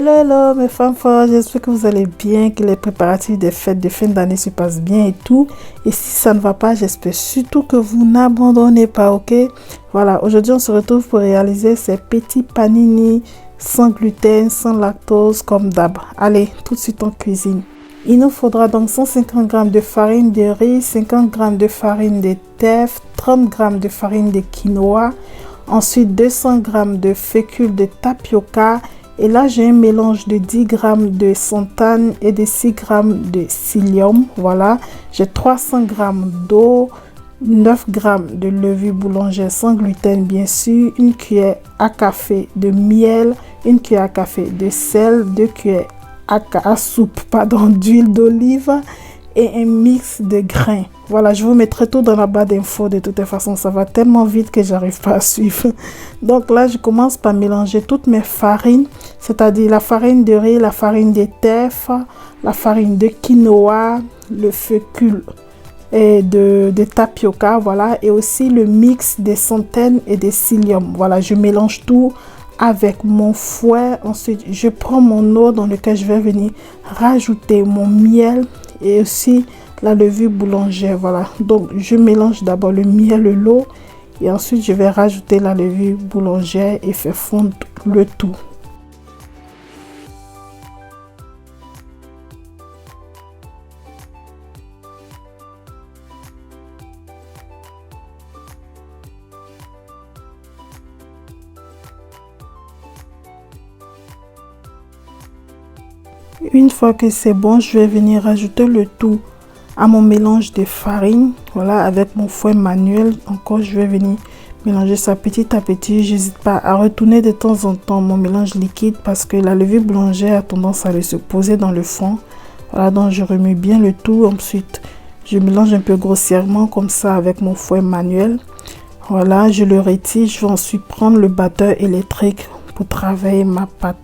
Hello mes femmes fortes, j'espère que vous allez bien, que les préparatifs des fêtes de fin d'année se passent bien et tout. Et si ça ne va pas, j'espère surtout que vous n'abandonnez pas, ok? Voilà, aujourd'hui on se retrouve pour réaliser ces petits panini sans gluten, sans lactose comme d'hab. Allez, tout de suite en cuisine. Il nous faudra donc 150 g de farine de riz, 50 g de farine de teff, 30 g de farine de quinoa, ensuite 200 g de fécule de tapioca. Et là, j'ai un mélange de 10 g de santane et de 6 g de psyllium. Voilà, j'ai 300 g d'eau, 9 g de levure boulangère sans gluten, bien sûr, une cuillère à café de miel, une cuillère à café de sel, 2 cuillères à soupe d'huile d'olive et un mix de grains. Voilà, je vous mettrai tout dans la barre d'infos. De toute façon, ça va tellement vite que j'arrive pas à suivre. Donc là, je commence par mélanger toutes mes farines, c'est-à-dire la farine de riz, la farine de teff, la farine de quinoa, le fécule et de tapioca, voilà, et aussi le mix des santane et des psyllium. Voilà, je mélange tout avec mon fouet. Ensuite, je prends mon eau dans lequel je vais venir rajouter mon miel et aussi la levure boulangère. Voilà, donc je mélange d'abord le miel et l'eau et ensuite je vais rajouter la levure boulangère et faire fondre le tout. Une fois que c'est bon, je vais venir rajouter le tout à mon mélange de farine. Voilà, avec mon fouet manuel. Encore, je vais venir mélanger ça petit à petit. J'hésite pas à retourner de temps en temps mon mélange liquide parce que la levure boulangère a tendance à aller se poser dans le fond. Voilà, donc je remue bien le tout. Ensuite, je mélange un peu grossièrement comme ça avec mon fouet manuel. Voilà, je le retire. Je vais ensuite prendre le batteur électrique pour travailler ma pâte.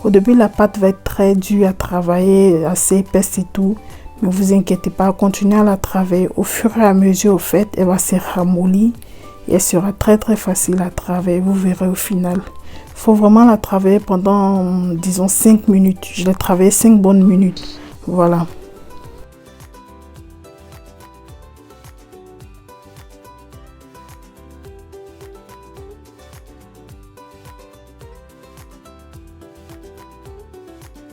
Au début, la pâte va être très dure à travailler, assez épaisse et tout. Mais ne vous inquiétez pas, continuez à la travailler. Au fur et à mesure, au fait, elle va se ramollir. Et elle sera très facile à travailler. Vous verrez au final. Il faut vraiment la travailler pendant, disons, 5 minutes. Je l'ai travaillé 5 bonnes minutes. Voilà.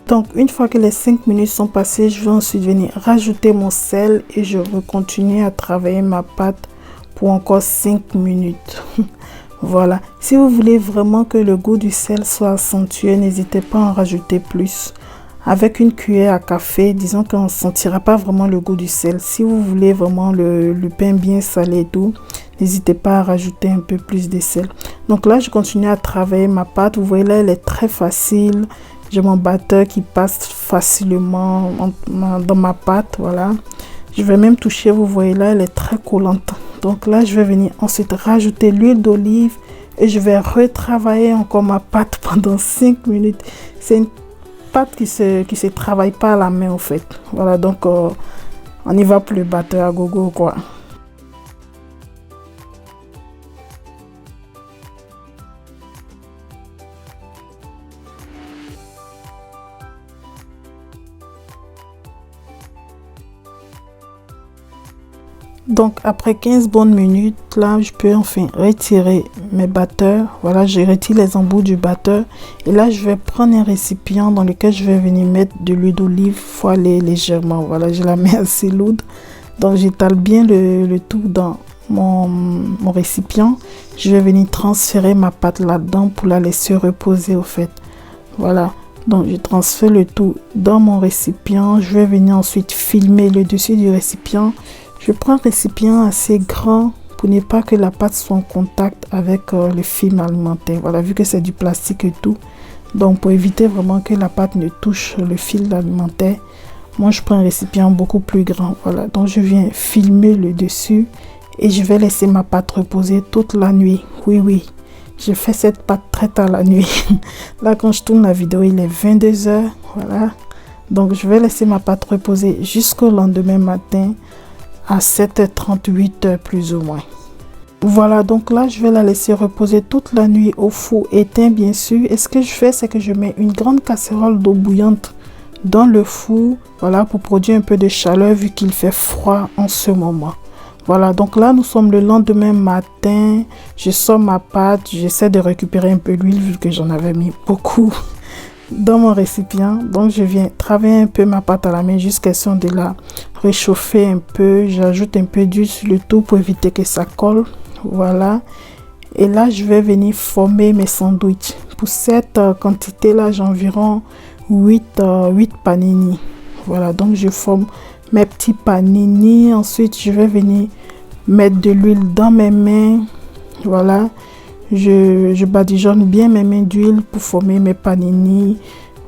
Donc, une fois que les 5 minutes sont passées, je vais ensuite venir rajouter mon sel et je vais continuer à travailler ma pâte pour encore 5 minutes. Voilà. Si vous voulez vraiment que le goût du sel soit accentué, n'hésitez pas à en rajouter plus. Avec une cuillère à café, disons qu'on ne sentira pas vraiment le goût du sel. Si vous voulez vraiment le pain bien salé et tout, n'hésitez pas à rajouter un peu plus de sel. Donc là, je continue à travailler ma pâte. Vous voyez là, elle est très facile. J'ai mon batteur qui passe facilement dans ma pâte, voilà. Je vais même toucher, vous voyez là, elle est très collante. Donc là, je vais venir ensuite rajouter l'huile d'olive et je vais retravailler encore ma pâte pendant 5 minutes. C'est une pâte qui se travaille pas à la main, en fait. Voilà, donc on y va pour le batteur à gogo, quoi. Donc après 15 bonnes minutes, là je peux enfin retirer mes batteurs. Voilà, je retire les embouts du batteur. Et là je vais prendre un récipient dans lequel je vais venir mettre de l'huile d'olive voilée légèrement. Voilà, je la mets assez lourde. Donc j'étale bien le tout dans mon récipient. Je vais venir transférer ma pâte là-dedans pour la laisser reposer au fait. Voilà. Donc je transfère le tout dans mon récipient. Je vais venir ensuite filmer le dessus du récipient. Je prends un récipient assez grand pour ne pas que la pâte soit en contact avec le film alimentaire. Voilà, vu que c'est du plastique et tout. Donc pour éviter vraiment que la pâte ne touche le fil alimentaire, moi je prends un récipient beaucoup plus grand. Voilà, donc je viens filmer le dessus et je vais laisser ma pâte reposer toute la nuit. Oui, je fais cette pâte très tard la nuit. Là quand je tourne la vidéo, il est 22 h. Voilà, donc je vais laisser ma pâte reposer jusqu'au lendemain matin à 7h38 plus ou moins. Voilà, donc là, je vais la laisser reposer toute la nuit au four éteint, bien sûr. Et ce que je fais, c'est que je mets une grande casserole d'eau bouillante dans le four, voilà, pour produire un peu de chaleur vu qu'il fait froid en ce moment. Voilà, donc là, nous sommes le lendemain matin. Je sors ma pâte, j'essaie de récupérer un peu d'huile vu que j'en avais mis beaucoup dans mon récipient. Donc, je viens travailler un peu ma pâte à la main jusqu'à ce de la réchauffer un peu. J'ajoute un peu d'huile sur le tout pour éviter que ça colle. Voilà. Et là, je vais venir former mes sandwichs. Pour cette quantité-là, j'ai environ 8 panini. Voilà, donc je forme mes petits panini. Ensuite, je vais venir mettre de l'huile dans mes mains. Voilà. Je badigeonne bien mes mains d'huile pour former mes panini.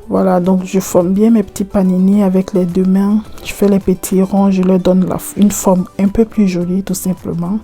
Voilà, donc je forme bien mes petits panini avec les deux mains. Je fais les petits ronds, je leur donne une forme un peu plus jolie, tout simplement.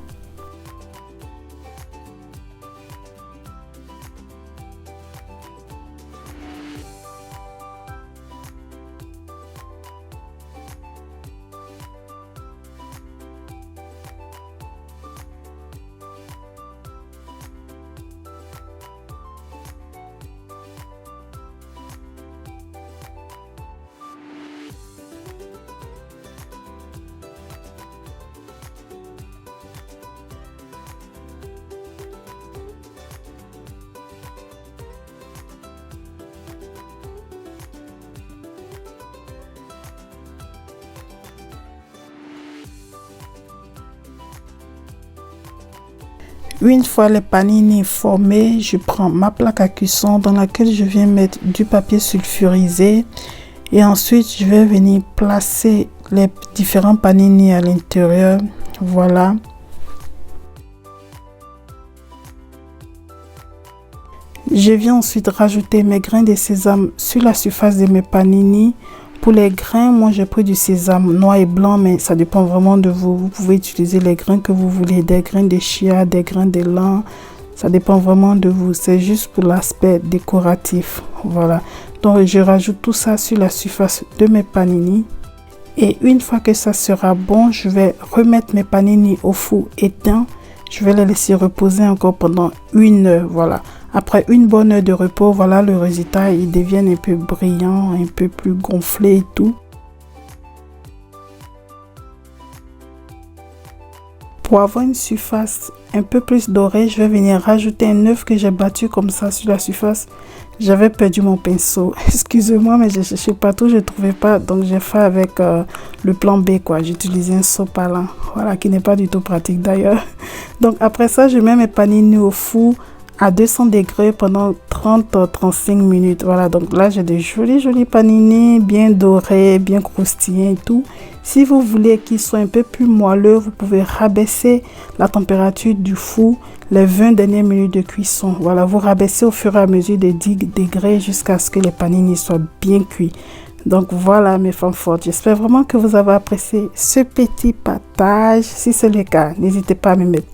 Une fois les panini formés, je prends ma plaque à cuisson dans laquelle je viens mettre du papier sulfurisé et ensuite je vais venir placer les différents panini à l'intérieur. Voilà. Je viens ensuite rajouter mes grains de sésame sur la surface de mes panini. Pour les grains, moi j'ai pris du sésame noir et blanc, mais ça dépend vraiment de vous. Vous pouvez utiliser les grains que vous voulez, des grains de chia, des grains de lin. Ça dépend vraiment de vous. C'est juste pour l'aspect décoratif. Voilà. Donc je rajoute tout ça sur la surface de mes panini. Et une fois que ça sera bon, je vais remettre mes panini au four éteint. Je vais les laisser reposer encore pendant 1 heure. Voilà. Après une bonne heure de repos, voilà le résultat. Ils deviennent un peu brillants, un peu plus gonflés et tout. Pour avoir une surface un peu plus dorée, je vais venir rajouter un œuf que j'ai battu comme ça sur la surface. J'avais perdu mon pinceau. Excusez-moi, mais je cherchais partout, je ne trouvais pas. Donc j'ai fait avec le plan B, quoi. J'ai utilisé un sopalin, voilà, qui n'est pas du tout pratique d'ailleurs. Donc après ça, je mets mes panini au four à 200 degrés pendant 30-35 minutes. Voilà, donc là j'ai des jolis panini bien dorés, bien croustillants et tout. Si vous voulez qu'ils soient un peu plus moelleux, vous pouvez rabaisser la température du four les 20 dernières minutes de cuisson. Voilà, vous rabaissez au fur et à mesure de 10 degrés jusqu'à ce que les panini soient bien cuits. Donc voilà mes femmes fortes, j'espère vraiment que vous avez apprécié ce petit partage. Si c'est le cas, n'hésitez pas à me mettre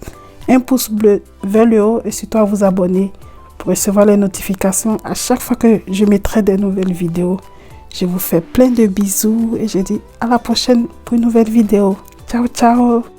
un pouce bleu vers le haut et surtout à vous abonner pour recevoir les notifications à chaque fois que je mettrai des nouvelles vidéos. Je vous fais plein de bisous et je dis à la prochaine pour une nouvelle vidéo. Ciao, ciao!